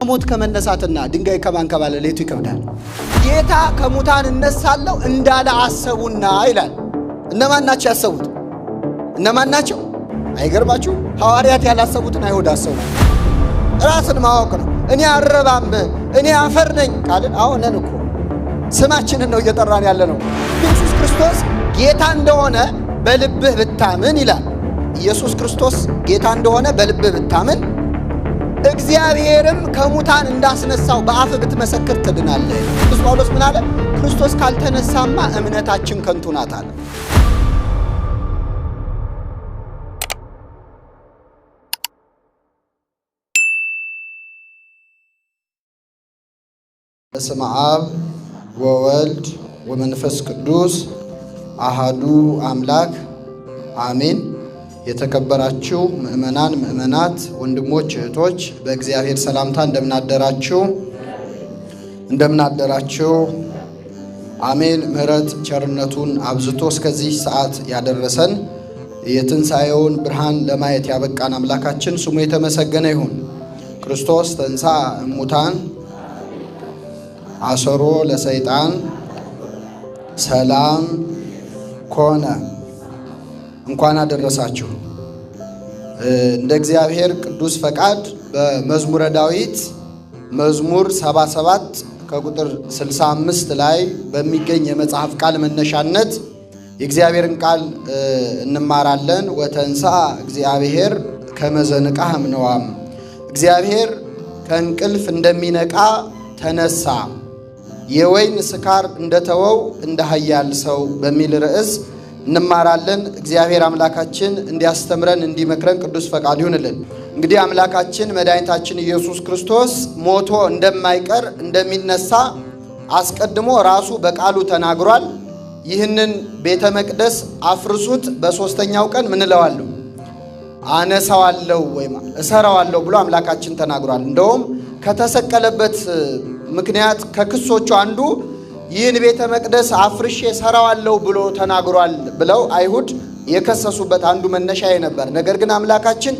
ሞት ከመነሳትና ድንጋይ ከማንከባለል የቱ ይከብዳል? ጌታ ከሙታን እነሳለሁ እንዳለ አሰቡና ይላል። እነማን ናቸው ያሰቡት? እነማን ናቸው? አይገርማችሁ? ሐዋርያት ያላሰቡትን አይሁድ አሰቡ። ራስን ማወቅ ነው። እኔ አረባም እኔ አፈር ነኝ ካልን አሁን ነን እኮ ስማችንን ነው እየጠራን ያለ ነው። ኢየሱስ ክርስቶስ ጌታ እንደሆነ በልብህ ብታምን ይላል። ኢየሱስ ክርስቶስ ጌታ እንደሆነ በልብህ ብታምን እግዚአብሔርም ከሙታን እንዳስነሳው በአፍ ብትመሰክር ትድናለህ። ቅዱስ ጳውሎስ ምን አለ? ክርስቶስ ካልተነሳማ እምነታችን ከንቱ ናት አለ። በስመ አብ ወወልድ ወመንፈስ ቅዱስ አሃዱ አምላክ አሜን። የተከበራችሁ ምእመናን ምእመናት፣ ወንድሞች እህቶች በእግዚአብሔር ሰላምታ እንደምናደራችሁ አሜን። ምሕረት ቸርነቱን አብዝቶ እስከዚህ ሰዓት ያደረሰን የትንሣኤውን ብርሃን ለማየት ያበቃን አምላካችን ስሙ የተመሰገነ ይሁን። ክርስቶስ ተንሥአ እሙታን አሰሮ ለሰይጣን ሰላም ኮነ። እንኳን አደረሳችሁ። እንደ እግዚአብሔር ቅዱስ ፈቃድ በመዝሙረ ዳዊት መዝሙር 77 ከቁጥር 65 ላይ በሚገኝ የመጽሐፍ ቃል መነሻነት የእግዚአብሔርን ቃል እንማራለን። ወተንሥአ እግዚአብሔር ከመ ዘንቃህ እምነዋም፣ እግዚአብሔር ከእንቅልፍ እንደሚነቃ ተነሳ፣ የወይን ስካር እንደተወው እንደ ኃያል ሰው በሚል ርዕስ እንማራለን። እግዚአብሔር አምላካችን እንዲያስተምረን እንዲመክረን ቅዱስ ፈቃድ ይሁንልን። እንግዲህ አምላካችን መድኃኒታችን ኢየሱስ ክርስቶስ ሞቶ እንደማይቀር እንደሚነሳ አስቀድሞ ራሱ በቃሉ ተናግሯል። ይህንን ቤተ መቅደስ አፍርሱት፣ በሦስተኛው ቀን ምን እለዋለሁ? አነሳዋለሁ ወይም እሰራዋለሁ ብሎ አምላካችን ተናግሯል። እንደውም ከተሰቀለበት ምክንያት ከክሶቹ አንዱ ይህን ቤተ መቅደስ አፍርሼ ሰራዋለሁ ብሎ ተናግሯል ብለው አይሁድ የከሰሱበት አንዱ መነሻዬ ነበር። ነገር ግን አምላካችን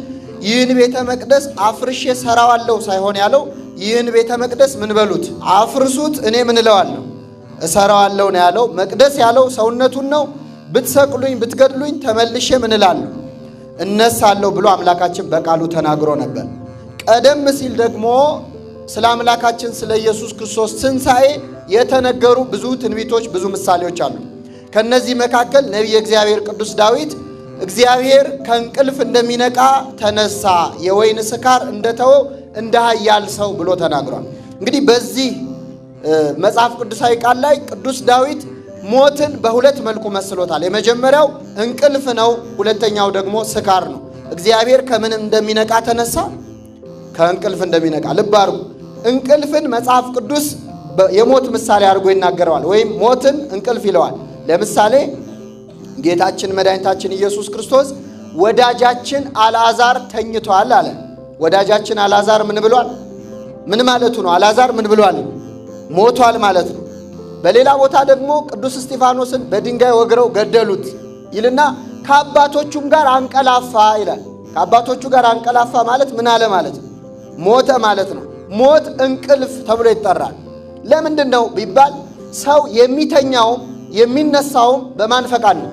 ይህን ቤተ መቅደስ አፍርሼ ሰራዋለሁ ሳይሆን ያለው ይህን ቤተ መቅደስ ምን በሉት? አፍርሱት፣ እኔ ምን እለዋለሁ? እሰራዋለሁ ነው ያለው። መቅደስ ያለው ሰውነቱን ነው። ብትሰቅሉኝ ብትገድሉኝ ተመልሼ ምን እላለሁ? እነሳለሁ ብሎ አምላካችን በቃሉ ተናግሮ ነበር። ቀደም ሲል ደግሞ ስለ አምላካችን ስለ ኢየሱስ ክርስቶስ ትንሣኤ የተነገሩ ብዙ ትንቢቶች፣ ብዙ ምሳሌዎች አሉ። ከነዚህ መካከል ነቢየ እግዚአብሔር ቅዱስ ዳዊት እግዚአብሔር ከእንቅልፍ እንደሚነቃ ተነሳ፣ የወይን ስካር እንደተወው እንደ ኃያል ሰው ብሎ ተናግሯል። እንግዲህ በዚህ መጽሐፍ ቅዱሳዊ ቃል ላይ ቅዱስ ዳዊት ሞትን በሁለት መልኩ መስሎታል። የመጀመሪያው እንቅልፍ ነው፣ ሁለተኛው ደግሞ ስካር ነው። እግዚአብሔር ከምን እንደሚነቃ ተነሳ? ከእንቅልፍ እንደሚነቃ። ልብ አድርጉ። እንቅልፍን መጽሐፍ ቅዱስ የሞት ምሳሌ አድርጎ ይናገረዋል፣ ወይም ሞትን እንቅልፍ ይለዋል። ለምሳሌ ጌታችን መድኃኒታችን ኢየሱስ ክርስቶስ ወዳጃችን አልዓዛር ተኝቷል አለ። ወዳጃችን አልዓዛር ምን ብሏል? ምን ማለቱ ነው? አልዓዛር ምን ብሏል? ሞቷል ማለት ነው። በሌላ ቦታ ደግሞ ቅዱስ እስጢፋኖስን በድንጋይ ወግረው ገደሉት ይልና ከአባቶቹም ጋር አንቀላፋ ይላል። ከአባቶቹ ጋር አንቀላፋ ማለት ምን አለ ማለት ነው? ሞተ ማለት ነው። ሞት እንቅልፍ ተብሎ ይጠራል። ለምንድን ነው ቢባል ሰው የሚተኛውም የሚነሳውም በማን ፈቃድ ነው?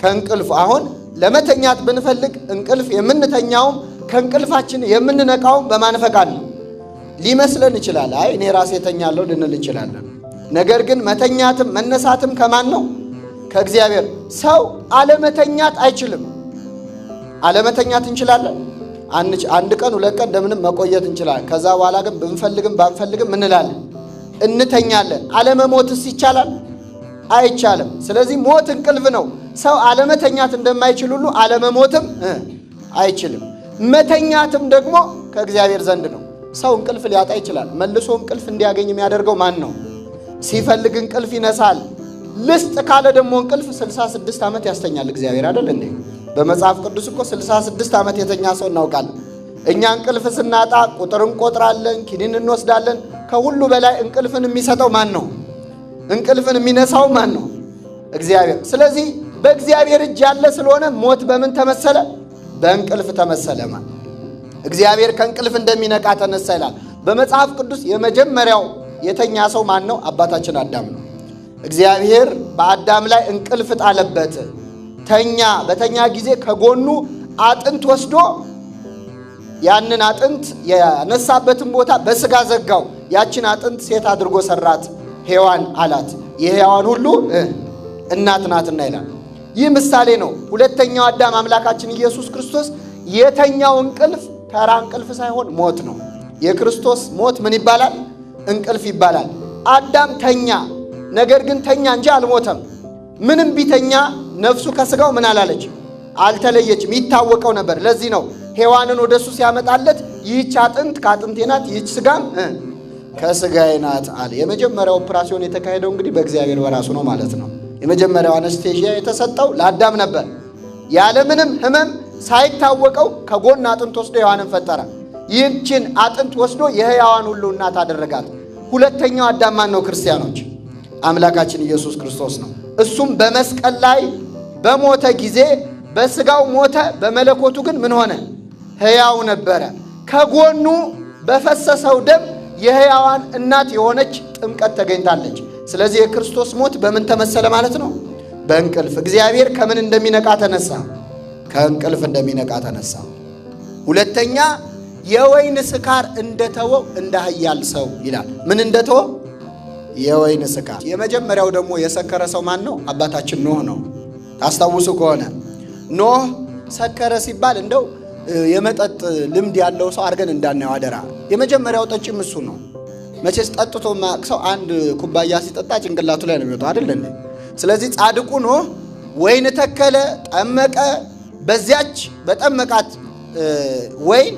ከእንቅልፉ። አሁን ለመተኛት ብንፈልግ እንቅልፍ የምንተኛውም ከእንቅልፋችን የምንነቃውም በማን ፈቃድ ነው? ሊመስለን ይችላል። አይ እኔ ራሴ ተኛለሁ ልንል እንችላለን። ነገር ግን መተኛትም መነሳትም ከማን ነው? ከእግዚአብሔር። ሰው አለመተኛት አይችልም። አለመተኛት እንችላለን። አንድ ቀን ሁለት ቀን እንደምንም መቆየት እንችላለን። ከዛ በኋላ ግን ብንፈልግም ባንፈልግም እንላለን፣ እንተኛለን። አለመሞትስ ይቻላል? አይቻልም። ስለዚህ ሞት እንቅልፍ ነው። ሰው አለመተኛት እንደማይችል ሁሉ አለመሞትም አይችልም። መተኛትም ደግሞ ከእግዚአብሔር ዘንድ ነው። ሰው እንቅልፍ ሊያጣ ይችላል። መልሶ እንቅልፍ እንዲያገኝ የሚያደርገው ማን ነው? ሲፈልግ እንቅልፍ ይነሳል። ልስጥ ካለ ደግሞ እንቅልፍ 66 ዓመት ያስተኛል እግዚአብሔር አይደል እንዴ? በመጽሐፍ ቅዱስ እኮ 66 ዓመት የተኛ ሰው እናውቃለን። እኛ እንቅልፍ ስናጣ ቁጥር እንቆጥራለን፣ ኪኒን እንወስዳለን። ከሁሉ በላይ እንቅልፍን የሚሰጠው ማን ነው? እንቅልፍን የሚነሳው ማን ነው? እግዚአብሔር። ስለዚህ በእግዚአብሔር እጅ ያለ ስለሆነ ሞት በምን ተመሰለ? በእንቅልፍ ተመሰለ ማለት። እግዚአብሔር ከእንቅልፍ እንደሚነቃ ተነሳ ይላል። በመጽሐፍ ቅዱስ የመጀመሪያው የተኛ ሰው ማን ነው? አባታችን አዳም ነው። እግዚአብሔር በአዳም ላይ እንቅልፍ ጣለበት። ተኛ። በተኛ ጊዜ ከጎኑ አጥንት ወስዶ ያንን አጥንት ያነሳበትን ቦታ በስጋ ዘጋው። ያችን አጥንት ሴት አድርጎ ሰራት፣ ሔዋን አላት። የሔዋን ሁሉ እናት ናትና ይላል። ይህ ምሳሌ ነው። ሁለተኛው አዳም አምላካችን ኢየሱስ ክርስቶስ የተኛው እንቅልፍ ተራ እንቅልፍ ሳይሆን ሞት ነው። የክርስቶስ ሞት ምን ይባላል? እንቅልፍ ይባላል። አዳም ተኛ፣ ነገር ግን ተኛ እንጂ አልሞተም። ምንም ቢተኛ ነፍሱ ከስጋው ምን አላለች? አልተለየችም። ይታወቀው ነበር። ለዚህ ነው ሔዋንን ወደሱ ሲያመጣለት ይህች አጥንት ከአጥንቴ ናት፣ ይህች ስጋም ከስጋዬ ናት አለ። የመጀመሪያው ኦፕራሲዮን የተካሄደው እንግዲህ በእግዚአብሔር በራሱ ነው ማለት ነው። የመጀመሪያው አነስቴዥያ የተሰጠው ለአዳም ነበር። ያለምንም ሕመም ሳይታወቀው ከጎን አጥንት ወስዶ ሔዋንን ፈጠረ። ይህችን አጥንት ወስዶ የሕያዋን ሁሉ እናት አደረጋት። ሁለተኛው አዳም ማን ነው? ክርስቲያኖች አምላካችን ኢየሱስ ክርስቶስ ነው። እሱም በመስቀል ላይ በሞተ ጊዜ በስጋው ሞተ፣ በመለኮቱ ግን ምን ሆነ? ሕያው ነበረ። ከጎኑ በፈሰሰው ደም የሕያዋን እናት የሆነች ጥምቀት ተገኝታለች። ስለዚህ የክርስቶስ ሞት በምን ተመሰለ ማለት ነው? በእንቅልፍ። እግዚአብሔር ከምን እንደሚነቃ ተነሳ? ከእንቅልፍ እንደሚነቃ ተነሳ። ሁለተኛ የወይን ስካር እንደተወው እንደ ኃያል ሰው ይላል። ምን እንደተወው? የወይን ስካር። የመጀመሪያው ደግሞ የሰከረ ሰው ማን ነው? አባታችን ኖህ ነው። ታስታውሱ ከሆነ ኖህ ሰከረ ሲባል እንደው የመጠጥ ልምድ ያለው ሰው አድርገን እንዳናየው አደራ። የመጀመሪያው ጠጪም እሱ ነው። መቼስ ጠጥቶ ማቅሰው አንድ ኩባያ ሲጠጣ ጭንቅላቱ ላይ ነው የሚወጣው አይደል እንዴ? ስለዚህ ጻድቁ ኖህ ወይን ተከለ፣ ጠመቀ። በዚያች በጠመቃት ወይን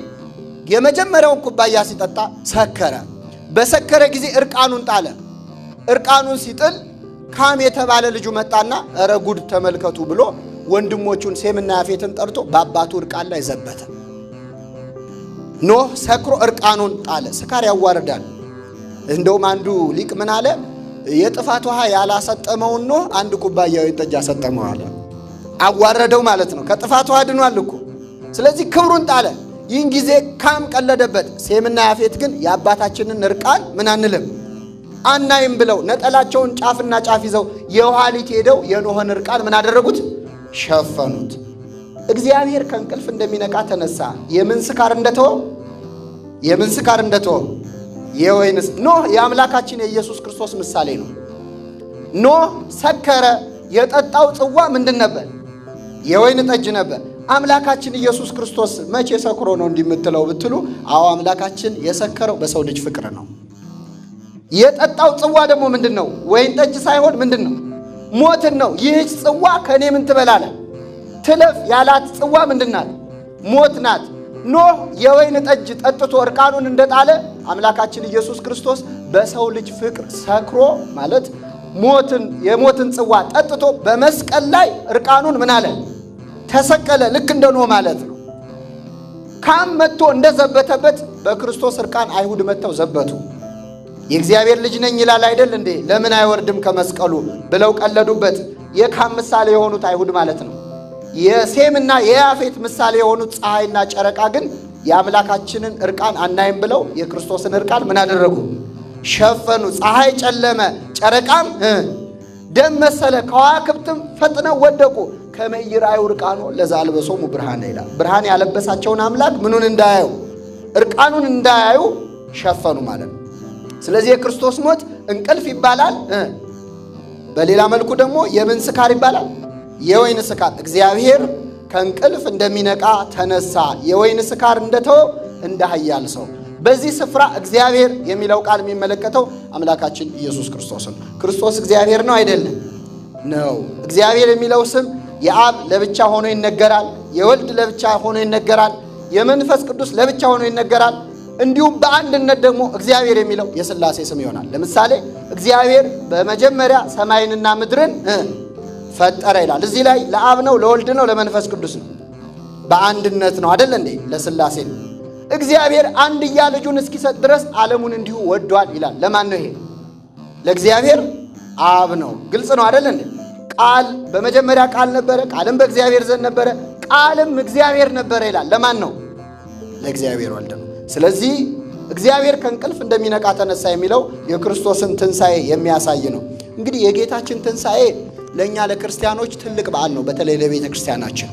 የመጀመሪያውን ኩባያ ሲጠጣ ሰከረ። በሰከረ ጊዜ እርቃኑን ጣለ። እርቃኑን ሲጥል ካም የተባለ ልጁ መጣና እረ ጉድ ተመልከቱ ብሎ ወንድሞቹን ሴምና ያፌትን ጠርቶ በአባቱ እርቃን ላይ ዘበተ። ኖህ ሰክሮ እርቃኑን ጣለ። ስካር ያዋርዳል። እንደውም አንዱ ሊቅ ምን አለ? የጥፋት ውሃ ያላሰጠመውን ኖህ አንድ ኩባያ ወይን ጠጅ አሰጠመው አለ። አዋረደው ማለት ነው። ከጥፋት ውሃ ድኗል እኮ። ስለዚህ ክብሩን ጣለ። ይህን ጊዜ ካም ቀለደበት። ሴምና ያፌት ግን የአባታችንን እርቃን ምን አንልም አናይም ብለው ነጠላቸውን ጫፍና ጫፍ ይዘው የኋሊት ሄደው የኖህን እርቃን ምን አደረጉት? ሸፈኑት። እግዚአብሔር ከእንቅልፍ እንደሚነቃ ተነሳ። የምን ስካር እንደተወው? የምን ስካር እንደተወው? የወይንስ። ኖህ የአምላካችን የኢየሱስ ክርስቶስ ምሳሌ ነው። ኖህ ሰከረ። የጠጣው ጽዋ ምንድን ነበር? የወይን ጠጅ ነበር። አምላካችን ኢየሱስ ክርስቶስ መቼ ሰክሮ ነው እንዲምትለው ብትሉ፣ አዎ አምላካችን የሰከረው በሰው ልጅ ፍቅር ነው። የጠጣው ጽዋ ደግሞ ምንድን ነው? ወይን ጠጅ ሳይሆን ምንድን ነው? ሞትን ነው። ይህች ጽዋ ከእኔ ምን ትበላለ ትለፍ ያላት ጽዋ ምንድን ናት? ሞት ናት። ኖህ የወይን ጠጅ ጠጥቶ እርቃኑን እንደጣለ አምላካችን ኢየሱስ ክርስቶስ በሰው ልጅ ፍቅር ሰክሮ ማለት የሞትን ጽዋ ጠጥቶ በመስቀል ላይ እርቃኑን ምን አለ? ተሰቀለ። ልክ እንደ ኖህ ማለት ነው። ካም መጥቶ እንደዘበተበት በክርስቶስ እርቃን አይሁድ መጥተው ዘበቱ። የእግዚአብሔር ልጅ ነኝ ይላል አይደል እንዴ? ለምን አይወርድም ከመስቀሉ ብለው ቀለዱበት። የካም ምሳሌ የሆኑት አይሁድ ማለት ነው። የሴምና የያፌት ምሳሌ የሆኑት ፀሐይና ጨረቃ ግን የአምላካችንን እርቃን አናይም ብለው የክርስቶስን እርቃን ምን አደረጉ? ሸፈኑ። ፀሐይ ጨለመ፣ ጨረቃም ደም መሰለ፣ ከዋክብትም ፈጥነው ወደቁ። ከመይራዩ እርቃኖ ለዛልበሶሙ ብርሃነ ይላል። ብርሃን ያለበሳቸውን አምላክ ምኑን እንዳያዩ እርቃኑን እንዳያዩ ሸፈኑ ማለት ነው። ስለዚህ የክርስቶስ ሞት እንቅልፍ ይባላል። በሌላ መልኩ ደግሞ የምን ስካር ይባላል? የወይን ስካር። እግዚአብሔር ከእንቅልፍ እንደሚነቃ ተነሳ። የወይን ስካር እንደተወው እንደ ኃያል ሰው። በዚህ ስፍራ እግዚአብሔር የሚለው ቃል የሚመለከተው አምላካችን ኢየሱስ ክርስቶስን። ክርስቶስ እግዚአብሔር ነው አይደለም? ነው። እግዚአብሔር የሚለው ስም የአብ ለብቻ ሆኖ ይነገራል። የወልድ ለብቻ ሆኖ ይነገራል። የመንፈስ ቅዱስ ለብቻ ሆኖ ይነገራል። እንዲሁም በአንድነት ደግሞ እግዚአብሔር የሚለው የሥላሴ ስም ይሆናል። ለምሳሌ እግዚአብሔር በመጀመሪያ ሰማይንና ምድርን ፈጠረ ይላል። እዚህ ላይ ለአብ ነው፣ ለወልድ ነው፣ ለመንፈስ ቅዱስ ነው። በአንድነት ነው አይደል እንዴ? ለሥላሴ ነው። እግዚአብሔር አንድያ ልጁን እስኪሰጥ ድረስ ዓለሙን እንዲሁ ወዷል ይላል። ለማን ነው ይሄ? ለእግዚአብሔር አብ ነው። ግልጽ ነው አይደል እንዴ? ቃል በመጀመሪያ ቃል ነበረ፣ ቃልም በእግዚአብሔር ዘንድ ነበረ፣ ቃልም እግዚአብሔር ነበረ ይላል። ለማን ነው? ለእግዚአብሔር ወልድ ነው። ስለዚህ እግዚአብሔር ከእንቅልፍ እንደሚነቃ ተነሳ የሚለው የክርስቶስን ትንሣኤ የሚያሳይ ነው። እንግዲህ የጌታችን ትንሣኤ ለእኛ ለክርስቲያኖች ትልቅ በዓል ነው። በተለይ ለቤተ ክርስቲያናችን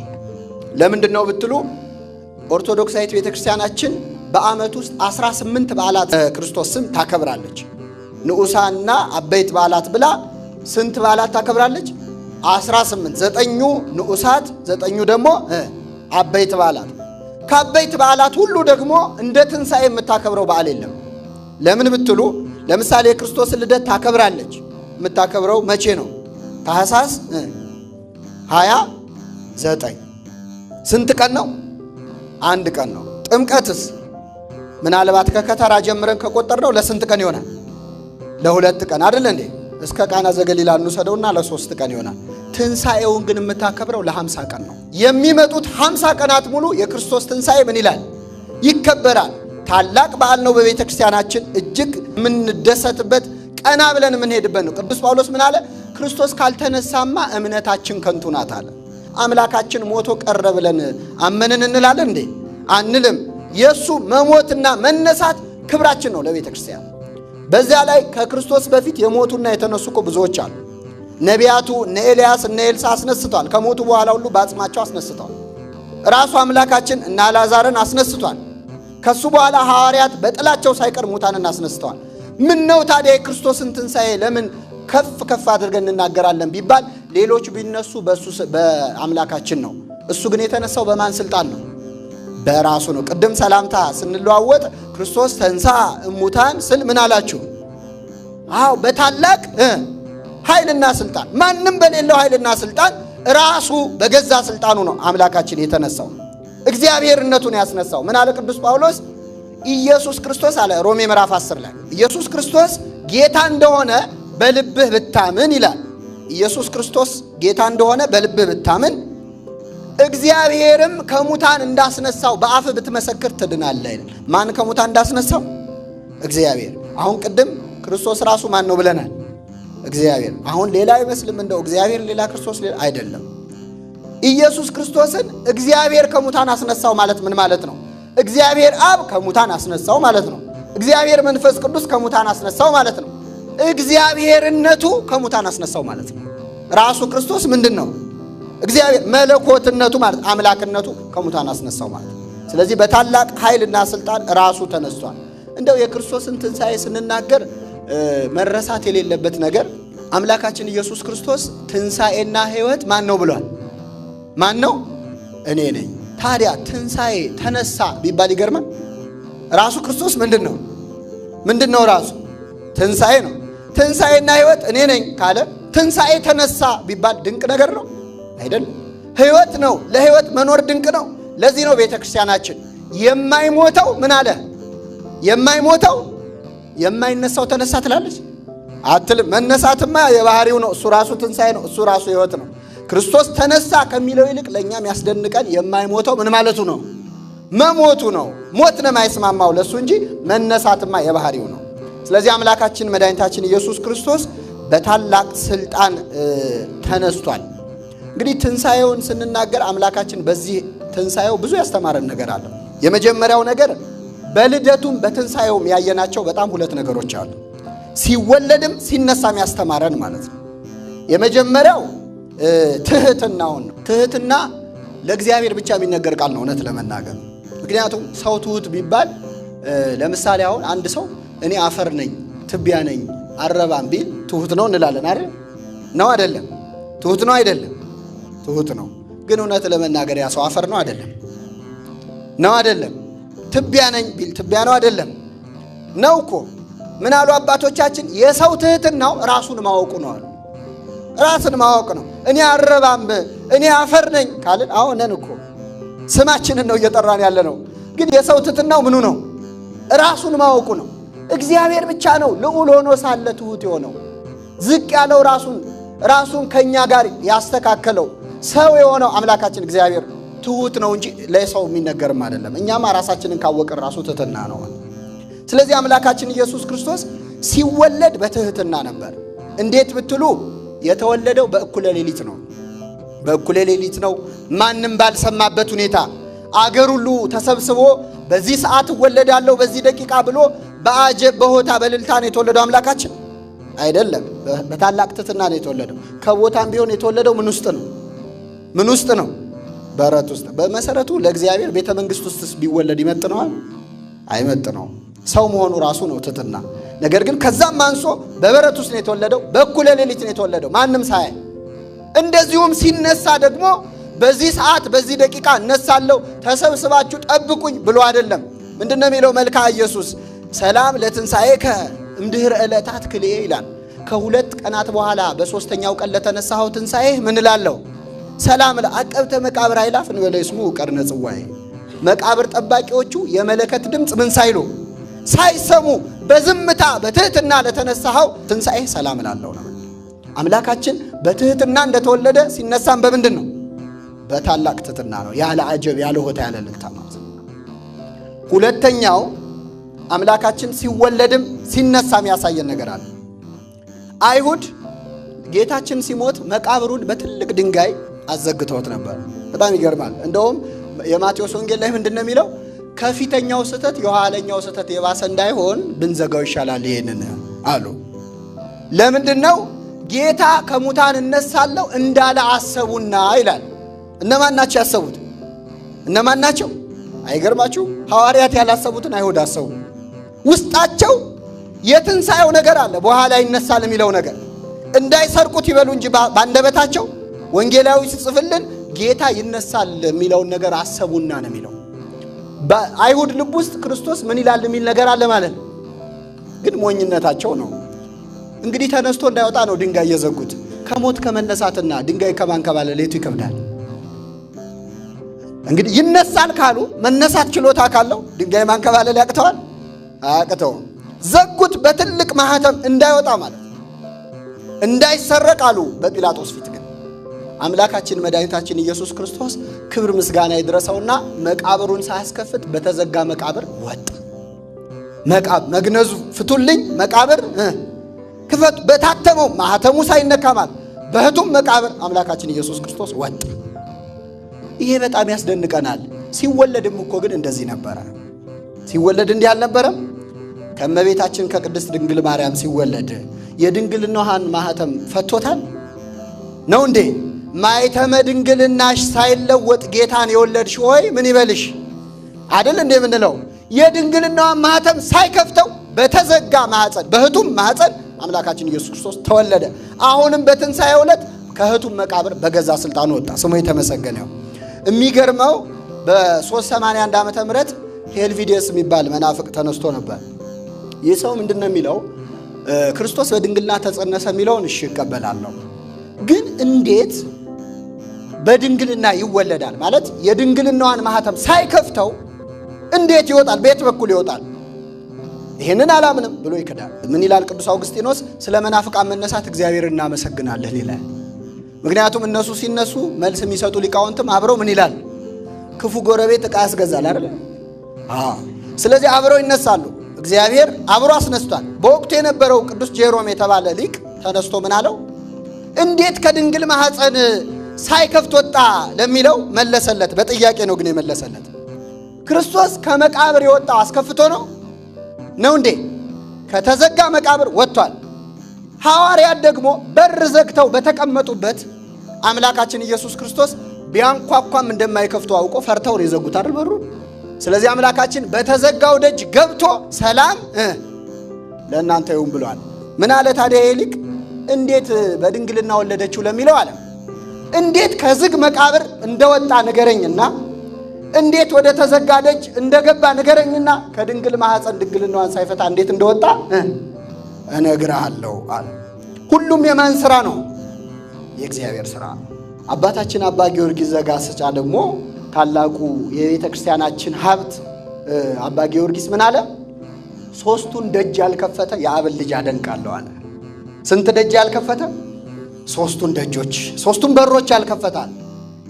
ለምንድን ነው ብትሉ ኦርቶዶክሳዊት ቤተ ክርስቲያናችን በዓመት ውስጥ 18 በዓላት ክርስቶስ ስም ታከብራለች። ንዑሳንና አበይት በዓላት ብላ ስንት በዓላት ታከብራለች? 18። 9ኙ ንዑሳት፣ 9ኙ ደግሞ አበይት በዓላት። ከአበይት በዓላት ሁሉ ደግሞ እንደ ትንሣኤ የምታከብረው በዓል የለም። ለምን ብትሉ ለምሳሌ የክርስቶስን ልደት ታከብራለች። የምታከብረው መቼ ነው? ታኅሳስ 29። ስንት ቀን ነው? አንድ ቀን ነው። ጥምቀትስ ምናልባት ከከተራ ጀምረን ከቆጠርነው ለስንት ቀን ይሆናል? ለ2 ቀን አይደል እንዴ? እስከ ቃና ዘገሊላ እንውሰደውና ለ3 ቀን ይሆናል። ትንሣኤውን ግን የምታከብረው ለ50 ቀን ነው። የሚመጡት 50 ቀናት ሙሉ የክርስቶስ ትንሣኤ ምን ይላል? ይከበራል። ታላቅ በዓል ነው። በቤተ ክርስቲያናችን እጅግ የምንደሰትበት ቀና ብለን የምንሄድበት ነው። ቅዱስ ጳውሎስ ምን አለ? ክርስቶስ ካልተነሳማ እምነታችን ከንቱ ናት አለ። አምላካችን ሞቶ ቀረ ብለን አመንን እንላለን እንዴ? አንልም። የእሱ መሞትና መነሳት ክብራችን ነው ለቤተ ክርስቲያን። በዚያ ላይ ከክርስቶስ በፊት የሞቱና የተነሱ እኮ ብዙዎች አሉ። ነቢያቱ እነ ኤልያስ እነ ኤልሳ አስነስቷል። ከሞቱ በኋላ ሁሉ በአጽማቸው አስነስቷል። ራሱ አምላካችን እነ አልዓዛርን አስነስቷል። ከሱ በኋላ ሐዋርያት በጥላቸው ሳይቀር ሙታንን አስነስተዋል። ምን ነው ታዲያ የክርስቶስን ትንሣኤ ለምን ከፍ ከፍ አድርገን እንናገራለን ቢባል ሌሎች ቢነሱ በአምላካችን ነው። እሱ ግን የተነሳው በማን ስልጣን ነው? በራሱ ነው። ቅድም ሰላምታ ስንለዋወጥ ክርስቶስ ተንሳ እሙታን ስል ምን አላችሁ? አዎ በታላቅ ኃይልና ስልጣን፣ ማንም በሌለው ኃይልና ስልጣን ራሱ በገዛ ስልጣኑ ነው አምላካችን የተነሳው፣ እግዚአብሔርነቱን ያስነሳው። ምን አለ ቅዱስ ጳውሎስ? ኢየሱስ ክርስቶስ አለ ሮሜ ምዕራፍ 10 ላይ ኢየሱስ ክርስቶስ ጌታ እንደሆነ በልብህ ብታምን ይላል። ኢየሱስ ክርስቶስ ጌታ እንደሆነ በልብህ ብታምን እግዚአብሔርም ከሙታን እንዳስነሳው በአፍህ ብትመሰክር ትድናለህ ይላል። ማን ከሙታን እንዳስነሳው? እግዚአብሔር። አሁን ቅድም ክርስቶስ ራሱ ማን ነው ብለናል? እግዚአብሔር። አሁን ሌላ አይመስልም? እንደው እግዚአብሔር ሌላ ክርስቶስ ሌላ አይደለም። ኢየሱስ ክርስቶስን እግዚአብሔር ከሙታን አስነሳው ማለት ምን ማለት ነው? እግዚአብሔር አብ ከሙታን አስነሳው ማለት ነው። እግዚአብሔር መንፈስ ቅዱስ ከሙታን አስነሳው ማለት ነው። እግዚአብሔርነቱ ከሙታን አስነሳው ማለት ነው። ራሱ ክርስቶስ ምንድን ነው? እግዚአብሔር መለኮትነቱ ማለት አምላክነቱ ከሙታን አስነሳው ማለት ነው። ስለዚህ በታላቅ ኃይልና ስልጣን ራሱ ተነስቷል። እንደው የክርስቶስን ትንሣኤ ስንናገር መረሳት የሌለበት ነገር አምላካችን ኢየሱስ ክርስቶስ ትንሣኤና ሕይወት ማን ነው ብሏል? ማን ነው? እኔ ነኝ። ታዲያ ትንሣኤ ተነሳ ቢባል ይገርማል። ራሱ ክርስቶስ ምንድን ነው? ምንድን ነው? ራሱ ትንሣኤ ነው። ትንሣኤና ሕይወት እኔ ነኝ ካለ ትንሣኤ ተነሳ ቢባል ድንቅ ነገር ነው አይደለም? ሕይወት ነው። ለሕይወት መኖር ድንቅ ነው። ለዚህ ነው ቤተ ክርስቲያናችን የማይሞተው ምን አለ? የማይሞተው የማይነሳው ተነሳ ትላለች አትልም። መነሳትማ የባህሪው ነው። እሱ ራሱ ትንሣኤ ነው። እሱ ራሱ ሕይወት ነው። ክርስቶስ ተነሳ ከሚለው ይልቅ ለእኛም ያስደንቀን የማይሞተው ምን ማለቱ ነው? መሞቱ ነው። ሞት ነው የማይስማማው ለእሱ እንጂ መነሳትማ የባህሪው ነው። ስለዚህ አምላካችን መድኃኒታችን ኢየሱስ ክርስቶስ በታላቅ ስልጣን ተነስቷል። እንግዲህ ትንሣኤውን ስንናገር አምላካችን በዚህ ትንሣኤው ብዙ ያስተማረን ነገር አለ። የመጀመሪያው ነገር በልደቱም በትንሣኤውም ያየናቸው በጣም 2 ነገሮች አሉ። ሲወለድም ሲነሳም ያስተማረን ማለት ነው። የመጀመሪያው ትህትናውን ነው። ትህትና ለእግዚአብሔር ብቻ የሚነገር ቃል ነው እውነት ለመናገር። ምክንያቱም ሰው ትሁት ቢባል ለምሳሌ አሁን አንድ ሰው እኔ አፈር ነኝ፣ ትቢያ ነኝ፣ አረባም ቢል ትሁት ነው እንላለን አይደል? ነው አይደለም? ትሁት ነው አይደለም? ትሁት ነው። ግን እውነት ለመናገር ያ ሰው አፈር ነው አይደለም? ነው አይደለም? ትቢያ ነኝ ቢል ትቢያ ነው አይደለም? ነው እኮ። ምን አሉ አባቶቻችን? የሰው ትህትናው ራሱን ማወቁ ነው አሉ። ራስን ማወቅ ነው። እኔ አረባም እኔ አፈር ነኝ ካልን አሁን ነን እኮ ስማችንን ነው እየጠራን ያለ ነው። ግን የሰው ትህትናው ምኑ ነው? ራሱን ማወቁ ነው። እግዚአብሔር ብቻ ነው ልዑል ሆኖ ሳለ ትሁት የሆነው፣ ዝቅ ያለው ራሱን ከኛ ጋር ያስተካከለው ሰው የሆነው አምላካችን እግዚአብሔር ትሁት ነው እንጂ ለሰው የሚነገርም አይደለም። እኛማ ራሳችንን ካወቅን ራሱ ትህትና ነው። ስለዚህ አምላካችን ኢየሱስ ክርስቶስ ሲወለድ በትህትና ነበር። እንዴት ብትሉ የተወለደው በእኩለ ሌሊት ነው። በእኩለ ሌሊት ነው። ማንም ባልሰማበት ሁኔታ አገር ሁሉ ተሰብስቦ በዚህ ሰዓት እወለዳለሁ በዚህ ደቂቃ ብሎ በአጀብ በሆታ በልልታ ነው የተወለደው አምላካችን አይደለም። በታላቅ ትሕትና ነው የተወለደው። ከቦታም ቢሆን የተወለደው ምን ውስጥ ነው? ምን ውስጥ ነው? በረት ውስጥ። በመሰረቱ ለእግዚአብሔር ቤተ መንግስት ውስጥስ ቢወለድ ይመጥነዋል? አይመጥነውም። ሰው መሆኑ ራሱ ነው ትሕትና። ነገር ግን ከዛም አንሶ በበረት ውስጥ ነው የተወለደው። በእኩለ ሌሊት ነው የተወለደው ማንም ሳያይ። እንደዚሁም ሲነሳ ደግሞ በዚህ ሰዓት በዚህ ደቂቃ እነሳለሁ ተሰብስባችሁ ጠብቁኝ ብሎ አይደለም። ምንድነው የሚለው መልክዓ ኢየሱስ? ሰላም ለትንሣኤከ እምድኅረ ዕለታት ክልኤ ይላል። ከሁለት ቀናት በኋላ በሶስተኛው ቀን ለተነሳኸው ትንሣኤ ምን እላለሁ? ሰላም ለዐቀብተ መቃብር አእላፍ እንበለ ይስሙ ቀርነ ጽዋዬ። መቃብር ጠባቂዎቹ የመለከት ድምፅ ምን ሳይሉ ሳይሰሙ በዝምታ በትሕትና ለተነሳኸው ትንሣኤ ሰላም እላለሁ ነው። አምላካችን በትሕትና እንደተወለደ ሲነሳም በምንድን ነው? በታላቅ ትሕትና ነው። ያለ አጀብ ያለ ሆታ ያለ ልልታ ማለት ነው። ሁለተኛው አምላካችን ሲወለድም ሲነሳም ያሳየን ነገር አለ። አይሁድ ጌታችን ሲሞት መቃብሩን በትልቅ ድንጋይ አዘግተውት ነበር። በጣም ይገርማል። እንደውም የማቴዎስ ወንጌል ላይ ምንድነው የሚለው? ከፊተኛው ስህተት የኋለኛው ስህተት የባሰ እንዳይሆን ብንዘጋው ይሻላል ይሄንን አሉ። ለምንድነው? ጌታ ከሙታን እነሳለሁ እንዳለ አሰቡና ይላል። እነማን ናቸው ያሰቡት? እነማን ናቸው? አይገርማችሁ? ሐዋርያት ያላሰቡትን አይሁድ አሰቡ። ውስጣቸው የትንሣኤው ነገር አለ። በኋላ ይነሳል የሚለው ነገር እንዳይሰርቁት ይበሉ እንጂ ባንደበታቸው ወንጌላዊ ሲጽፍልን ጌታ ይነሳል የሚለውን ነገር አሰቡና ነው የሚለው። በአይሁድ ልብ ውስጥ ክርስቶስ ምን ይላል የሚል ነገር አለ ማለት ነው። ግን ሞኝነታቸው ነው። እንግዲህ ተነስቶ እንዳይወጣ ነው ድንጋይ የዘጉት። ከሞት ከመነሳትና ድንጋይ ከማንከባለል የቱ ይከብዳል? እንግዲህ ይነሳል ካሉ መነሳት ችሎታ ካለው ድንጋይ ማንከባለል ያቅተዋል? አያቅተውም። ዘጉት በትልቅ ማህተም እንዳይወጣ ማለት ነው። እንዳይሰረቅ አሉ በጲላጦስ ፊት። ግን አምላካችን መድኃኒታችን ኢየሱስ ክርስቶስ ክብር ምስጋና ይድረሰውና መቃብሩን ሳያስከፍት በተዘጋ መቃብር ወጣ። መግነዙ ፍቱልኝ፣ መቃብር ክፈቱ፣ በታተመው ማህተሙ ሳይነካ ማለት በህቱም መቃብር አምላካችን ኢየሱስ ክርስቶስ ወጣ። ይሄ በጣም ያስደንቀናል። ሲወለድም እኮ ግን እንደዚህ ነበረ። ሲወለድ እንዲህ አልነበረም? ከእመቤታችን ከቅድስት ድንግል ማርያም ሲወለድ የድንግልናዋን ማህተም ፈቶታል ነው እንዴ? ማይተመ ድንግልናሽ ሳይለወጥ ጌታን የወለድሽ ሆይ ምን ይበልሽ አይደል እንዴ የምንለው? የድንግልናዋን ማህተም ሳይከፍተው በተዘጋ ማህፀን በህቱም ማህፀን አምላካችን ኢየሱስ ክርስቶስ ተወለደ። አሁንም በትንሣኤው ዕለት ከህቱም መቃብር በገዛ ስልጣኑ ወጣ። ስሙ የተመሰገነ ይሁን። የሚገርመው በ381 ዓመተ ምህረት ሄልቪዲየስ የሚባል መናፍቅ ተነስቶ ነበር። ይህ ሰው ምንድነው የሚለው? ክርስቶስ በድንግልና ተጸነሰ የሚለውን እሺ እቀበላለሁ፣ ግን እንዴት በድንግልና ይወለዳል? ማለት የድንግልናዋን ማህተም ሳይከፍተው እንዴት ይወጣል? በየት በኩል ይወጣል? ይሄንን አላምንም ብሎ ይክዳል። ምን ይላል ቅዱስ አውግስጢኖስ? ስለ መናፍቃን መነሳት እግዚአብሔር እናመሰግናለን ይላል። ምክንያቱም እነሱ ሲነሱ መልስ የሚሰጡ ሊቃውንትም አብረው ምን ይላል? ክፉ ጎረቤት ዕቃ ያስገዛል አይደል? ስለዚህ አብረው ይነሳሉ። እግዚአብሔር አብሮ አስነስቷል። በወቅቱ የነበረው ቅዱስ ጄሮም የተባለ ሊቅ ተነስቶ ምን አለው? እንዴት ከድንግል ማህፀን ሳይከፍት ወጣ ለሚለው መለሰለት። በጥያቄ ነው ግን የመለሰለት። ክርስቶስ ከመቃብር የወጣው አስከፍቶ ነው እንዴ? ከተዘጋ መቃብር ወጥቷል። ሐዋርያት ደግሞ በር ዘግተው በተቀመጡበት አምላካችን ኢየሱስ ክርስቶስ ቢያንኳኳም እንደማይከፍቱ አውቆ ፈርተው ነው የዘጉት አይደል በሩ። ስለዚህ አምላካችን በተዘጋው ደጅ ገብቶ ሰላም ለእናንተ ይሁን ብሏል። ምን አለ ታዲያ ይሄ ሊቅ? እንዴት በድንግልና ወለደችው ለሚለው አለ እንዴት ከዝግ መቃብር እንደወጣ ንገረኝና እንዴት ወደ ተዘጋ ደጅ እንደገባ ንገረኝና ከድንግል ማህፀን ድንግልናዋን ሳይፈታ እንዴት እንደወጣ እነግርሃለሁ አለ። ሁሉም የማን ሥራ ነው? የእግዚአብሔር ሥራ ነው። አባታችን አባ ጊዮርጊስ ዘጋስጫ ደግሞ ታላቁ የቤተ ክርስቲያናችን ሀብት አባ ጊዮርጊስ ምን አለ? ሶስቱን ደጅ ያልከፈተ የአብን ልጅ አደንቃለሁ አለ። ስንት ደጅ ያልከፈተ? ሶስቱን ደጆች፣ ሶስቱን በሮች ያልከፈታል።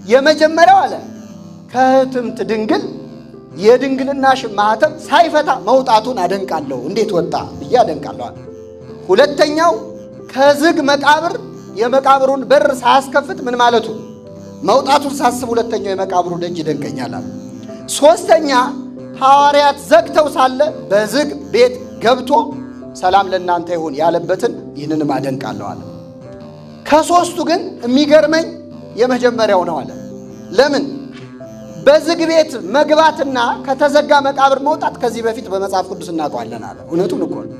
የመጀመሪያው አለ ከህትምት ድንግል የድንግልናሽ ማህተም ሳይፈታ መውጣቱን አደንቃለሁ። እንዴት ወጣ ብዬ አደንቃለሁ አለ። ሁለተኛው ከዝግ መቃብር የመቃብሩን በር ሳያስከፍት ምን ማለቱ መውጣቱን ሳስብ ሁለተኛው የመቃብሩ ደጅ ይደንቀኛል አለ። ሶስተኛ ሐዋርያት ዘግተው ሳለ በዝግ ቤት ገብቶ ሰላም ለእናንተ ይሁን ያለበትን ይህንንም አደንቃለሁ አለ። ከሦስቱ ግን የሚገርመኝ የመጀመሪያው ነው አለ። ለምን? በዝግ ቤት መግባትና ከተዘጋ መቃብር መውጣት ከዚህ በፊት በመጽሐፍ ቅዱስ እናውቀዋለን አለ። እውነቱን እኮ ነው።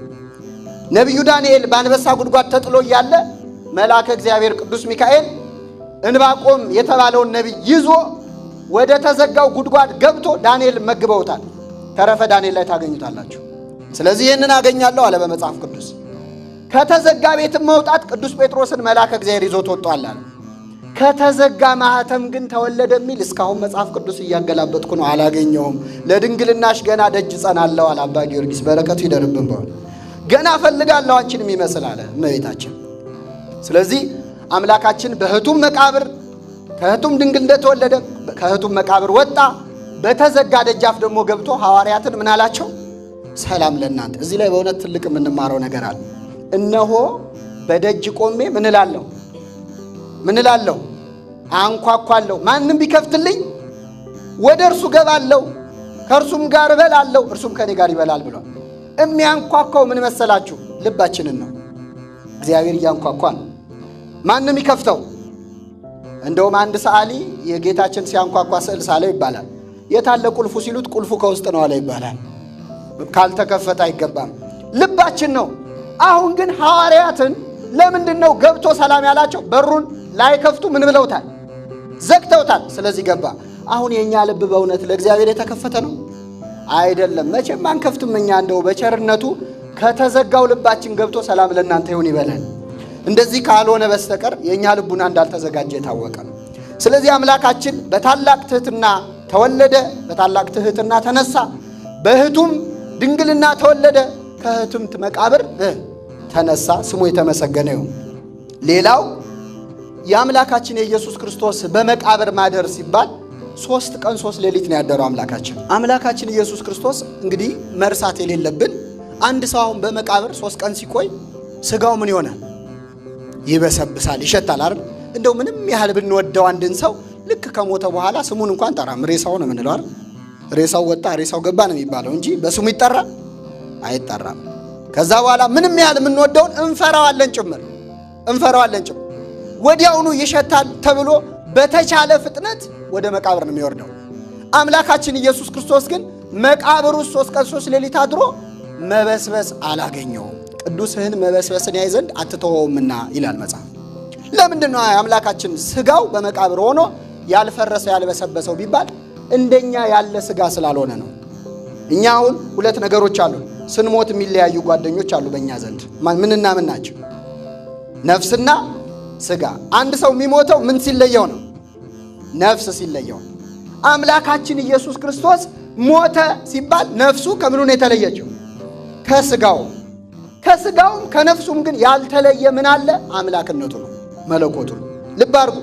ነቢዩ ዳንኤል በአንበሳ ጉድጓድ ተጥሎ እያለ መልአከ እግዚአብሔር ቅዱስ ሚካኤል ዕንባቆም የተባለውን ነቢይ ይዞ ወደ ተዘጋው ጉድጓድ ገብቶ ዳንኤል መግበውታል። ተረፈ ዳንኤል ላይ ታገኙታላችሁ። ስለዚህ ይህንን አገኛለሁ አለ በመጽሐፍ ቅዱስ። ከተዘጋ ቤትም መውጣት ቅዱስ ጴጥሮስን መልአከ እግዚአብሔር ይዞት ወጥቷል አለ። ከተዘጋ ማኅተም ግን ተወለደ የሚል እስካሁን መጽሐፍ ቅዱስ እያገላበጥኩ ነው፣ አላገኘውም። ለድንግልናሽ ገና ደጅ ጸናለሁ አለ አባ ጊዮርጊስ። በረከቱ ይደርብን። በሆነ ገና ፈልጋለሁ አንቺን የሚመስል አለ እመቤታችን። ስለዚህ አምላካችን በሕቱም መቃብር ከሕቱም ድንግል እንደተወለደ ከሕቱም መቃብር ወጣ። በተዘጋ ደጃፍ ደግሞ ገብቶ ሐዋርያትን ምን አላቸው? ሰላም ለእናንተ። እዚህ ላይ በእውነት ትልቅ የምንማረው ነገር አለ። እነሆ በደጅ ቆሜ ምን እላለሁ? አንኳኳለሁ። ማንም ቢከፍትልኝ ወደ እርሱ ገባለሁ፣ ከእርሱም ጋር እበላለሁ፣ እርሱም ከኔ ጋር ይበላል ብሏል። የሚያንኳኳው ምን መሰላችሁ? ልባችንን ነው። እግዚአብሔር እያንኳኳ ነው። ማንም ይከፍተው። እንደውም አንድ ሰዓሊ የጌታችን ሲያንኳኳ ስዕል ሳለው ይባላል። የታለ ቁልፉ ሲሉት ቁልፉ ከውስጥ ነው አለ ይባላል። ካልተከፈተ አይገባም። ልባችን ነው። አሁን ግን ሐዋርያትን ለምንድን ነው ገብቶ ሰላም ያላቸው? በሩን ላይከፍቱ ምን ብለውታል? ዘግተውታል። ስለዚህ ገባ። አሁን የኛ ልብ በእውነት ለእግዚአብሔር የተከፈተ ነው አይደለም? መቼም አንከፍትም እኛ። እንደው በቸርነቱ ከተዘጋው ልባችን ገብቶ ሰላም ለእናንተ ይሁን ይበላል። እንደዚህ ካልሆነ በስተቀር የኛ ልቡና እንዳልተዘጋጀ የታወቀ ነው። ስለዚህ አምላካችን በታላቅ ትሕትና ተወለደ፣ በታላቅ ትሕትና ተነሳ፣ በሕቱም ድንግልና ተወለደ፣ ከሕቱምት መቃብር ተነሳ። ስሙ የተመሰገነ ይሁን። ሌላው የአምላካችን የኢየሱስ ክርስቶስ በመቃብር ማደር ሲባል 3 ቀን 3 ሌሊት ነው ያደረው አምላካችን ኢየሱስ ክርስቶስ። እንግዲህ መርሳት የሌለብን አንድ ሰው አሁን በመቃብር 3 ቀን ሲቆይ ስጋው ምን ይሆናል? ይበሰብሳል፣ ይሸታል አይደል? እንደው ምንም ያህል ብንወደው አንድን ሰው ልክ ከሞተ በኋላ ስሙን እንኳን ጠራም፣ ሬሳው ነው የምንለው አይደል? ሬሳው ወጣ ሬሳው ገባ ነው የሚባለው እንጂ በስሙ ይጠራል አይጠራም። ከዛ በኋላ ምንም ያህል የምንወደውን እንፈራዋለን ጭምር። ወዲያውኑ ይሸታል ተብሎ በተቻለ ፍጥነት ወደ መቃብር ነው የሚወርደው። አምላካችን ኢየሱስ ክርስቶስ ግን መቃብር ውስጥ 3 ቀን 3 ሌሊት አድሮ መበስበስ አላገኘውም። ቅዱስህን መበስበስን ያይ ዘንድ አትተወውምና ይላል መጽሐፍ። ለምንድን ነው አምላካችን ስጋው በመቃብር ሆኖ ያልፈረሰው ያልበሰበሰው ቢባል እንደኛ ያለ ስጋ ስላልሆነ ነው። እኛ አሁን 2 ነገሮች አሉ። ስንሞት የሚለያዩ ጓደኞች አሉ በእኛ ዘንድ። ምንና ምን ናቸው? ነፍስና ስጋ። አንድ ሰው የሚሞተው ምን ሲለየው ነው? ነፍስ ሲለየው። አምላካችን ኢየሱስ ክርስቶስ ሞተ ሲባል ነፍሱ ከምኑ ነው የተለየችው? ከስጋውም ከነፍሱም ግን ያልተለየ ምን አለ? አምላክነቱ ነው፣ መለኮቱ ነው። ልብ አድርጉ።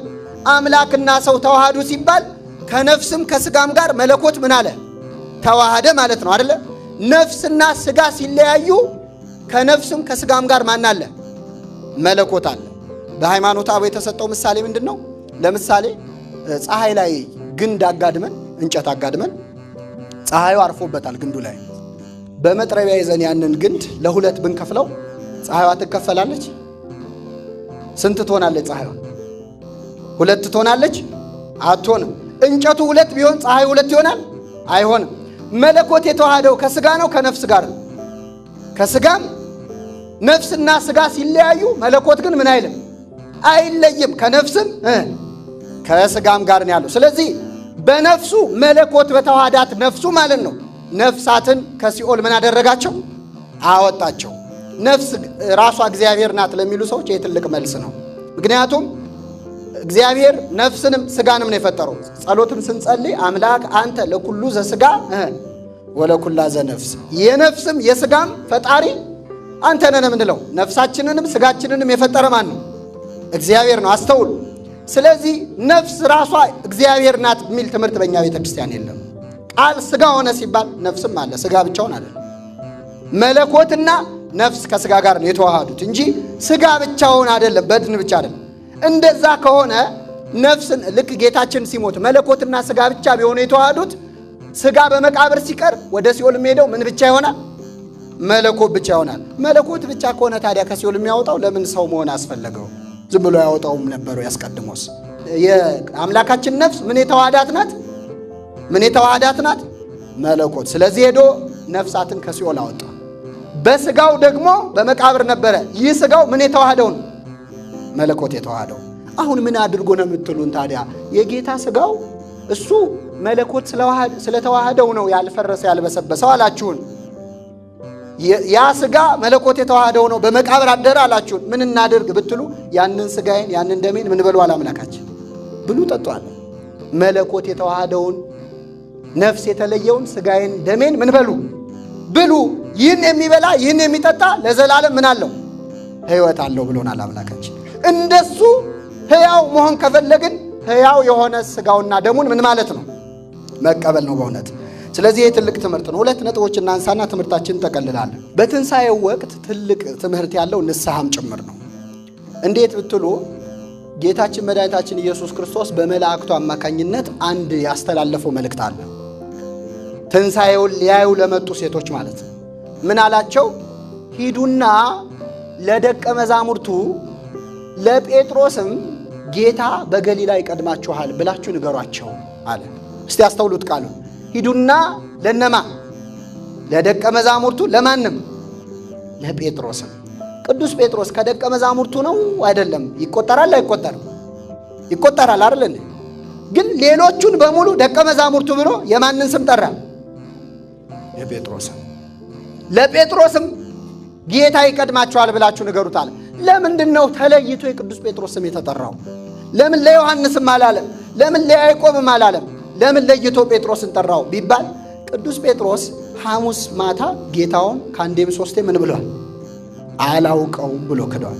አምላክና ሰው ተዋሃዱ ሲባል ከነፍስም ከስጋም ጋር መለኮት ምን አለ? ተዋሃደ ማለት ነው አይደለ? ነፍስና ስጋ ሲለያዩ ከነፍስም ከስጋም ጋር ማን አለ? መለኮት አለ። በሃይማኖት አበው የተሰጠው ምሳሌ ምንድን ነው? ለምሳሌ ፀሐይ ላይ ግንድ አጋድመን እንጨት አጋድመን ፀሐዩ አርፎበታል ግንዱ ላይ። በመጥረቢያ ይዘን ያንን ግንድ ለ2 ብንከፍለው ፀሐይዋ ትከፈላለች? ስንት ትሆናለች? ፀሐይዋ 2 ትሆናለች? አትሆንም። እንጨቱ 2 ቢሆን ፀሐዩ 2 ይሆናል? አይሆንም። መለኮት የተዋሃደው ከስጋ ነው ከነፍስ ጋር ነው። ከስጋም ነፍስና ስጋ ሲለያዩ መለኮት ግን ምን አይልም? አይለይም። ከነፍስም ከስጋም ጋር ነው ያለው። ስለዚህ በነፍሱ መለኮት በተዋሃዳት ነፍሱ ማለት ነው ነፍሳትን ከሲኦል ምን አደረጋቸው? አወጣቸው። ነፍስ ራሷ እግዚአብሔር ናት ለሚሉ ሰዎች ይህ ትልቅ መልስ ነው። ምክንያቱም እግዚአብሔር ነፍስንም ስጋንም ነው የፈጠረው። ጸሎትም ስንጸልይ አምላክ አንተ ለኩሉ ዘስጋ ወለኩላ ዘነፍስ፣ የነፍስም የስጋም ፈጣሪ አንተ ነህ የምንለው። ነፍሳችንንም ስጋችንንም የፈጠረ ማን ነው? እግዚአብሔር ነው። አስተውሉ። ስለዚህ ነፍስ ራሷ እግዚአብሔር ናት የሚል ትምህርት በእኛ ቤተ ክርስቲያን የለም። ቃል ስጋ ሆነ ሲባል ነፍስም አለ፣ ስጋ ብቻውን አይደለም። መለኮትና ነፍስ ከስጋ ጋር ነው የተዋሃዱት እንጂ ስጋ ብቻውን አይደለም፣ በድን ብቻ አይደለም። እንደዛ ከሆነ ነፍስን ልክ ጌታችን ሲሞት መለኮትና ስጋ ብቻ ቢሆኑ የተዋሃዱት ስጋ በመቃብር ሲቀር ወደ ሲኦል የሚሄደው ምን ብቻ ይሆናል? መለኮት ብቻ ይሆናል። መለኮት ብቻ ከሆነ ታዲያ ከሲኦል የሚያወጣው ለምን ሰው መሆን አስፈለገው? ዝም ብሎ ያወጣውም ነበረው ያስቀድሞስ። የአምላካችን ነፍስ ምን የተዋሃዳት ናት? ምን የተዋሃዳት ናት? መለኮት። ስለዚህ ሄዶ ነፍሳትን ከሲኦል አወጣ። በስጋው ደግሞ በመቃብር ነበረ። ይህ ስጋው ምን የተዋሃደው ነው? መለኮት የተዋሃደው። አሁን ምን አድርጎ ነው የምትሉን ታዲያ? የጌታ ስጋው እሱ መለኮት ስለተዋሃደው ነው ያልፈረሰ ያልበሰበሰው አላችሁን። ያ ስጋ መለኮት የተዋሃደው ነው በመቃብር አደረ አላችሁን። ምን እናድርግ ብትሉ ያንን ስጋዬን ያንን ደሜን ምን በሉ አምላካችን ብሉ ጠጡ አለ። መለኮት የተዋሃደውን ነፍስ የተለየውን ስጋዬን ደሜን ምን በሉ ብሉ። ይህን የሚበላ ይህን የሚጠጣ ለዘላለም ምን አለው? ሕይወት አለው ብሎናል አምላካችን። እንደሱ ሕያው መሆን ከፈለግን ሕያው የሆነ ስጋውና ደሙን ምን ማለት ነው? መቀበል ነው በእውነት። ስለዚህ ይህ ትልቅ ትምህርት ነው። 2 ነጥቦች እናንሳና ትምህርታችን እንጠቀልላለን። በትንሣኤው ወቅት ትልቅ ትምህርት ያለው ንስሐም ጭምር ነው። እንዴት ብትሉ ጌታችን መድኃኒታችን ኢየሱስ ክርስቶስ በመላእክቱ አማካኝነት አንድ ያስተላለፈው መልእክት አለ። ትንሣኤውን ሊያዩ ለመጡ ሴቶች ማለት ነው። ምን አላቸው? ሂዱና ለደቀ መዛሙርቱ ለጴጥሮስም ጌታ በገሊላ ይቀድማችኋል ብላችሁ ንገሯቸው አለ። እስቲ አስተውሉት ቃሉ። ሂዱና ለነማ? ለደቀ መዛሙርቱ። ለማንም? ለጴጥሮስም። ቅዱስ ጴጥሮስ ከደቀ መዛሙርቱ ነው አይደለም? ይቆጠራል አይቆጠርም? ይቆጠራል አይደል? ግን ሌሎቹን በሙሉ ደቀ መዛሙርቱ ብሎ የማንን ስም ጠራ? የጴጥሮስም። ለጴጥሮስም ጌታ ይቀድማችኋል ብላችሁ ንገሩት አለ። ለምንድን ነው ተለይቶ የቅዱስ ጴጥሮስ ስም የተጠራው? ለምን ለዮሐንስም አላለም? ለምን ለያዕቆብም አላለም? ለምን ለይቶ ጴጥሮስን ጠራው ቢባል ቅዱስ ጴጥሮስ ሐሙስ ማታ ጌታውን ከአንዴም 3 ምን ብሏል? አላውቀውም ብሎ ክዷል።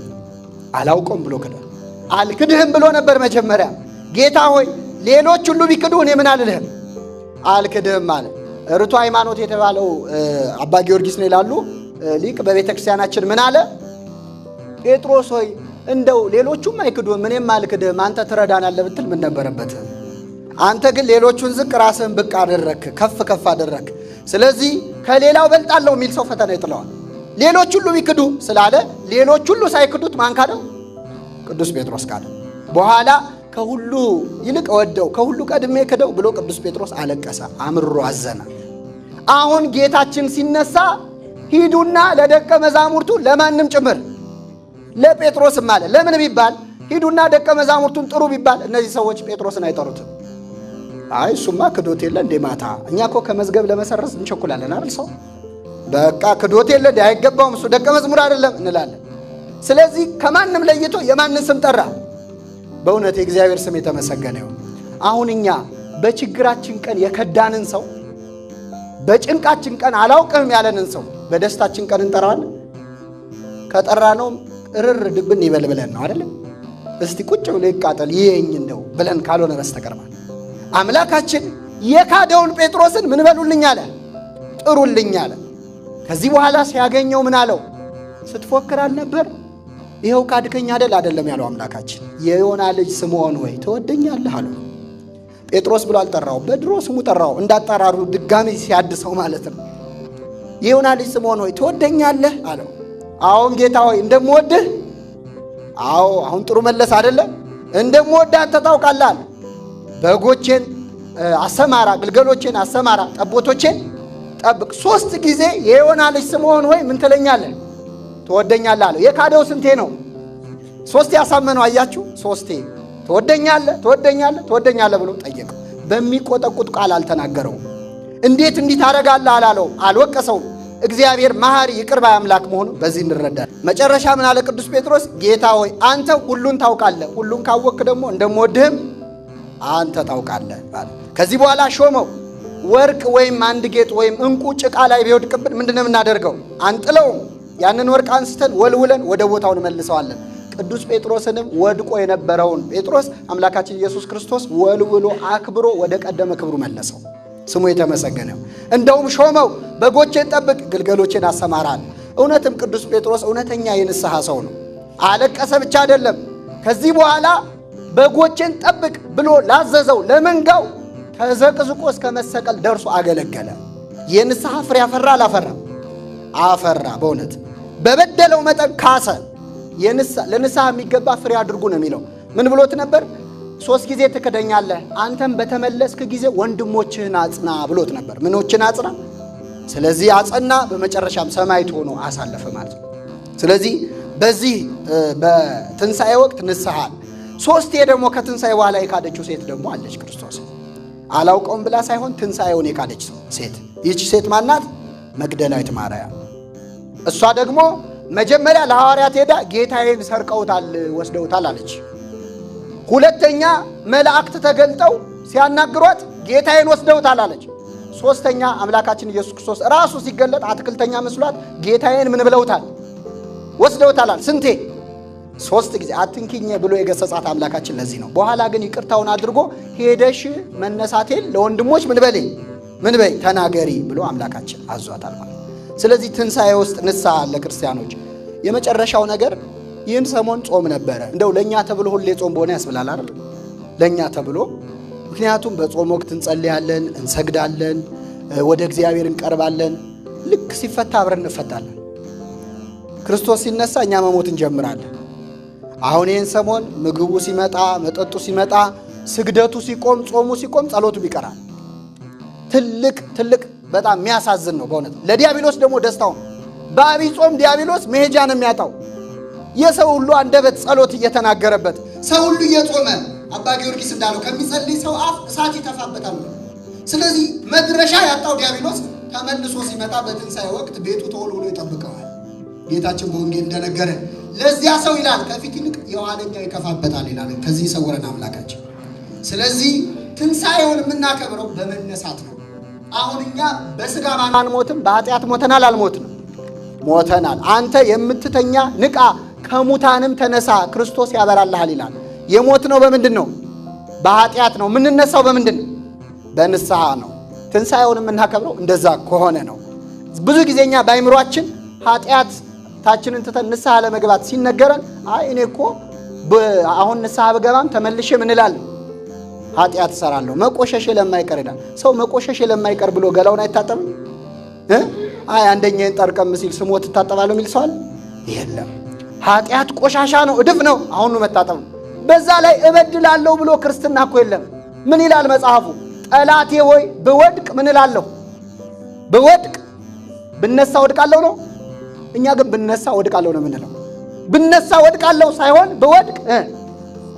አላውቀውም ብሎ ክዷል። አልክድህም ብሎ ነበር መጀመሪያ። ጌታ ሆይ ሌሎች ሁሉ ቢክዱ እኔ ምን አልልህም? አልክድህም አለ። ርቱ ሃይማኖት የተባለው አባ ጊዮርጊስ ነው ይላሉ ሊቅ በቤተ ክርስቲያናችን። ምን አለ? ጴጥሮስ ሆይ እንደው ሌሎቹም አይክዱም እኔም አልክድህም፣ አንተ ትረዳናለህ ብትል ምን ነበረበት? አንተ ግን ሌሎቹን ዝቅ ራስህን ብቅ አደረክ፣ ከፍ ከፍ አደረክ። ስለዚህ ከሌላው በልጣለሁ የሚል ሰው ፈተና ይጥለዋል። ሌሎች ሁሉ ቢክዱ ስላለ ሌሎች ሁሉ ሳይክዱት ማን ካደው? ቅዱስ ጴጥሮስ ካደው። በኋላ ከሁሉ ይልቅ ወደው ከሁሉ ቀድሜ ክደው ብሎ ቅዱስ ጴጥሮስ አለቀሰ፣ አምሮ አዘነ። አሁን ጌታችን ሲነሳ ሂዱና ለደቀ መዛሙርቱ ለማንም ጭምር ለጴጥሮስም አለ። ለምን ቢባል ሂዱና ደቀ መዛሙርቱን ጥሩ ቢባል እነዚህ ሰዎች ጴጥሮስን አይጠሩትም። አይ እሱማ ክዶት የለ እንዴ ማታ እኛ እኮ ከመዝገብ ለመሰረዝ እንቸኩላለን አይደል? ሰው በቃ ክዶት የለ እንዴ አይገባውም እሱ ደቀ መዝሙር አይደለም እንላለን። ስለዚህ ከማንም ለይቶ የማንን ስም ጠራ? በእውነት የእግዚአብሔር ስም የተመሰገነ ይሁን። አሁን እኛ በችግራችን ቀን የከዳንን ሰው፣ በጭንቃችን ቀን አላውቅህም ያለንን ሰው በደስታችን ቀን እንጠራዋለን? ከጠራነው እርር ድብን ይበል ብለን ነው አይደለም? እስቲ ቁጭ ብሎ ይቃጠል ይሄኝ እንደው ብለን ካልሆነ በስተቀር ማለት አምላካችን የካደውን ጴጥሮስን ምን በሉልኝ አለ? ጥሩልኝ አለ። ከዚህ በኋላ ሲያገኘው ምን አለው? ስትፎክር አልነበር? ይኸው ካድከኝ አይደለም ያለው አምላካችን። የዮና ልጅ ስምዖን ሆይ ትወደኛለህ አለው። ጴጥሮስ ብሎ አልጠራው፣ በድሮ ስሙ ጠራው። እንዳጠራሩ ድጋሚ ሲያድሰው ማለት ነው። የዮና ልጅ ስምዖን ሆይ ትወደኛለህ አለው። አዎን ጌታ ሆይ እንደምወድህ። አዎ አሁን ጥሩ መለስ አይደለም? እንደምወድህ አንተ ታውቃለህ አለ። በጎቼን አሰማራ፣ ግልገሎቼን አሰማራ፣ ጠቦቶቼን ጠብቅ። 3 ጊዜ የዮና ልጅ ስምዖን ሆይ ምን ትለኛለህ? ትወደኛለህ አለው። የካደው ስንቴ ነው? 3 ያሳመነው አያችሁ? 3 ትወደኛለህ ትወደኛለህ ትወደኛለህ ብሎ ጠየቀው። በሚቆጠቁጥ ቃል አልተናገረውም። እንዴት እንዲህ ታደርጋለህ አላለውም፣ አልወቀሰውም። እግዚአብሔር መሐሪ ይቅር ባይ አምላክ መሆኑ በዚህ እንረዳለን። መጨረሻ ምን አለ ቅዱስ ጴጥሮስ? ጌታ ሆይ አንተ ሁሉን ታውቃለህ፣ ሁሉን ካወቅክ ደግሞ እንደምወድህም አንተ ታውቃለህ አለ። ከዚህ በኋላ ሾመው። ወርቅ ወይም አንድ ጌጥ ወይም ዕንቁ ጭቃ ላይ ቢወድቅብን ምንድነው የምናደርገው? አንጥለውም። ያንን ወርቅ አንስተን ወልውለን ወደ ቦታው እንመልሰዋለን። ቅዱስ ጴጥሮስንም ወድቆ የነበረውን ጴጥሮስ አምላካችን ኢየሱስ ክርስቶስ ወልውሎ አክብሮ ወደ ቀደመ ክብሩ መለሰው። ስሙ የተመሰገነው። እንደውም ሾመው። በጎቼን ጠብቅ፣ ግልገሎቼን አሰማራል። እውነትም ቅዱስ ጴጥሮስ እውነተኛ የንስሐ ሰው ነው። አለቀሰ ብቻ አይደለም። ከዚህ በኋላ በጎቼን ጠብቅ ብሎ ላዘዘው ለመንጋው ተዘቅዝቆ እስከ መሰቀል ደርሶ አገለገለ። የንስሐ ፍሬ አፈራ አላፈራም? አፈራ። በእውነት በበደለው መጠን ካሰ። ለንስሐ የሚገባ ፍሬ አድርጉ ነው የሚለው። ምን ብሎት ነበር? 3 ጊዜ ትክደኛለህ፣ አንተም በተመለስክ ጊዜ ወንድሞችህን አጽና ብሎት ነበር። ምኖችን አጽና? ስለዚህ አጸና። በመጨረሻም ሰማዕት ሆኖ አሳለፈ ማለት ነው። ስለዚህ በዚህ በትንሣኤ ወቅት ንስሐ 3 ደግሞ ከትንሣኤ በኋላ የካደችው ሴት ደግሞ አለች። ክርስቶስ አላውቀውም ብላ ሳይሆን ትንሣኤውን የካደች ሴት። ይህች ሴት ማናት? መግደላዊት ማርያም። እሷ ደግሞ መጀመሪያ ለሐዋርያት ሄዳ ጌታዬን ሰርቀውታል ወስደውታል አለች። ሁለተኛ መላእክት ተገልጠው ሲያናግሯት ጌታዬን ወስደውታል አለች። ሶስተኛ አምላካችን ኢየሱስ ክርስቶስ ራሱ ሲገለጥ አትክልተኛ መስሏት ጌታዬን ምን ብለውታል? ወስደውታል። ስንቴ? 3 ጊዜ። አትንኪኝ ብሎ የገሰጻት አምላካችን ለዚህ ነው። በኋላ ግን ይቅርታውን አድርጎ ሄደሽ መነሳቴን ለወንድሞች ምን በይ ተናገሪ ብሎ አምላካችን አዟታል ማለት። ስለዚህ ትንሣኤ ውስጥ ንስሐ ለክርስቲያኖች የመጨረሻው ነገር ይህን ሰሞን ጾም ነበረ። እንደው ለእኛ ተብሎ ሁሌ ጾም በሆነ ያስብላል አይደል? ለእኛ ተብሎ። ምክንያቱም በጾም ወቅት እንጸልያለን፣ እንሰግዳለን፣ ወደ እግዚአብሔር እንቀርባለን። ልክ ሲፈታ አብረን እንፈታለን። ክርስቶስ ሲነሳ እኛ መሞት እንጀምራለን። አሁን ይህን ሰሞን ምግቡ ሲመጣ፣ መጠጡ ሲመጣ፣ ስግደቱ ሲቆም፣ ጾሙ ሲቆም ጸሎቱ ይቀራል። ትልቅ በጣም የሚያሳዝን ነው በእውነት። ለዲያብሎስ ደግሞ ደስታው በአብይ ጾም ዲያብሎስ መሄጃ ነው የሚያጣው። የሰው ሁሉ አንደበት ጸሎት እየተናገረበት ሰው ሁሉ እየጾመ አባ ጊዮርጊስ እንዳለው ከሚጸልይ ሰው አፍ እሳት ይተፋበታል። ስለዚህ መድረሻ ያጣው ዲያብሎስ ተመልሶ ሲመጣ በትንሣኤ ወቅት ቤቱ ተወልውሎ ይጠብቀዋል። ጌታችን በወንጌል እንደነገረ ለዚያ ሰው ይላል ከፊት ይልቅ የኋለኛው ይከፋበታል ይላል። ከዚህ ሰውረን አምላካችን። ስለዚህ ትንሣኤውን የምናከብረው በመነሳት ነው። አሁን እኛ በሥጋ አንሞትም፣ በኃጢአት ሞተናል። አልሞትንም? ሞተናል። አንተ የምትተኛ ንቃ፣ ከሙታንም ተነሳ፣ ክርስቶስ ያበራልሃል ይላል። የሞትነው በምንድን ነው? በኃጢአት ነው። የምንነሳው በምንድን ነው? በንስሐ ነው። ትንሣኤውን የምናከብረው እንደዛ ከሆነ ነው። ብዙ ጊዜኛ በአይምሯችን ኃጢአታችንን ትተን ንስሐ ለመግባት ሲነገረን እኔ እኮ አሁን ንስሐ ብገባም ተመልሼ ምን እላለሁ? ኃጢአት እሰራለሁ። መቆሸሽ ለማይቀር ይላል። ሰው መቆሸሽ ለማይቀር ብሎ ገላውን አይታጠብም? አንደኛዬን ጠርቀም ሲል ስሞት እታጠባለሁ የሚል ሰው አለ? የለም። ኃጢአት ቆሻሻ ነው፣ እድፍ ነው። አሁኑ መታጠብ ነው። በዛ ላይ እበድላለሁ ብሎ ክርስትና እኮ የለም። ምን ይላል መጽሐፉ? ጠላቴ ሆይ ብወድቅ ምን እላለሁ? ብወድቅ ብነሳ ወድቃለሁ ነው። እኛ ግን ብነሳ ወድቃለሁ ነው የምንለው። ብነሳ ወድቃለሁ ሳይሆን ብወድቅ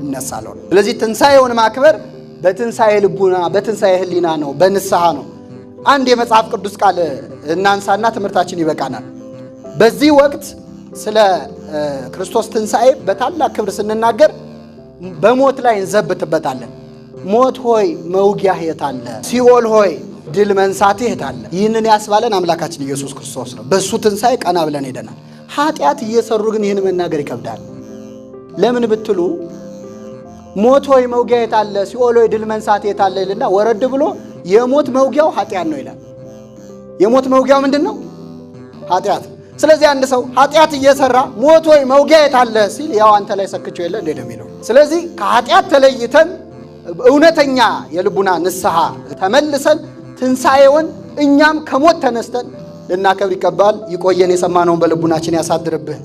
እነሳለሁ ነው። ስለዚህ ትንሣኤውን ማክበር በትንሣኤ ልቡና፣ በትንሣኤ ሕሊና ነው፣ በንስሐ ነው። አንድ የመጽሐፍ ቅዱስ ቃል እናንሳና ትምህርታችን ይበቃናል። በዚህ ወቅት ስለ ክርስቶስ ትንሣኤ በታላቅ ክብር ስንናገር በሞት ላይ እንዘብትበታለን። ሞት ሆይ መውጊያህ የት አለ? ሲኦል ሆይ ድል መንሳትህ የት አለ? ይህንን ያስባለን አምላካችን ኢየሱስ ክርስቶስ ነው። በእሱ ትንሣኤ ቀና ብለን ሄደናል። ኃጢአት እየሰሩ ግን ይህን መናገር ይከብዳል። ለምን ብትሉ ሞት ሆይ መውጊያ የት አለ? ሲኦል ሆይ ድል መንሳትህ የት አለ ይልና ወረድ ብሎ የሞት መውጊያው ኃጢአት ነው ይላል። የሞት መውጊያው ምንድን ነው? ኃጢአት። ስለዚህ አንድ ሰው ኃጢአት እየሰራ ሞት ሆይ መውጊያ የት አለ ሲል ያው አንተ ላይ ሰክቼው የለ እንደ የሚለው። ስለዚህ ከኃጢአት ተለይተን እውነተኛ የልቡና ንስሐ ተመልሰን ትንሣኤውን እኛም ከሞት ተነስተን ልናከብር ይገባል። ይቆየን። የሰማነውን በልቡናችን ያሳድርብህ።